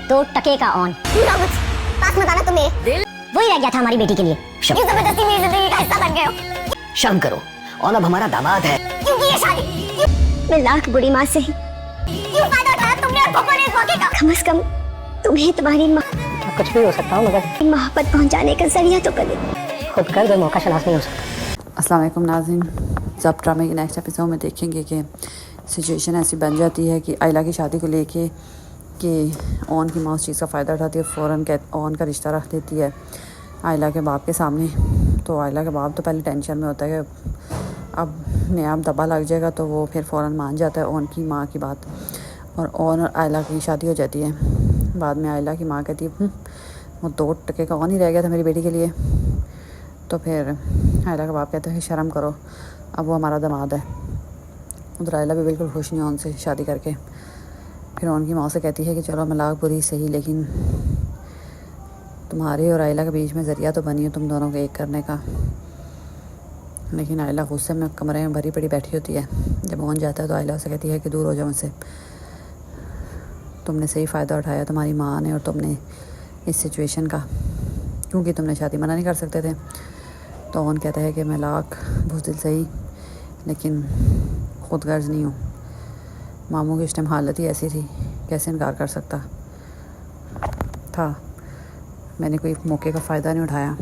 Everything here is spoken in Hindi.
2 टके का ऑन। पास मत आना, तुम्हें दिल वही रह गया था हमारी बेटी के लिए। क्यों जबरदस्ती मेरी जिंदगी का हिस्सा बन गए हो? शर्म करो, और अब हमारा दामाद है। क्यों की ये शादी? मैं लाख बुरी माँ से ही क्यों फायदा उठाया तुमने और पापा ने इस मौके का? कम से कम तुम्हें तुम्हारी माँ, कुछ भी हो सकता हूँ मगर मोहब्बत पहुँचाने का जरिया तो कर, खुद कर दो, मौका शनास नहीं हो सकता। अस्सलाम वालेकुम नाज़रीन, जब ड्रामे के नेक्स्ट एपिसोड में देखेंगे कि सिचुएशन ऐसी बन जाती है कि आयला की शादी को लेके कि ओन की माँ उस चीज़ का फ़ायदा उठाती है, फ़ौरन ओन का रिश्ता रख देती है आयला के बाप के सामने। तो आयला के बाप तो पहले टेंशन में होता है कि अब नया दबा लग जाएगा, तो वो फिर फ़ौरन मान जाता है ओन की माँ की बात, और ओन और आयला की शादी हो जाती है। बाद में आयला की माँ कहती है वो 2 टके का ऑन ही रह गया था मेरी बेटी के लिए। तो फिर आयला का बाप कहता है कि शर्म करो, अब वो हमारा दामाद है। उधर आयला भी बिल्कुल खुश नहीं उनसे शादी करके। फिर उनकी माँ से कहती है कि चलो मलाक बुरी सही, लेकिन तुम्हारे और आयला के बीच में ज़रिया तो बनी है तुम दोनों को एक करने का। लेकिन आयला गुस्से में कमरे में भरी पड़ी बैठी होती है। जब ओन जाता है तो आयला उसे कहती है कि दूर हो जाओ मुझसे, तुमने सही फ़ायदा उठाया तुम्हारी माँ ने और तुमने इस सिचुएशन का, क्योंकि तुमने शादी मना नहीं कर सकते थे। तो ओन कहता है कि मैं लाख बुज़दिल सही, लेकिन खुद गर्ज नहीं हूँ। मामू की इस टाइम हालत ही ऐसी थी, कैसे इनकार कर सकता था। मैंने कोई मौके का फ़ायदा नहीं उठाया।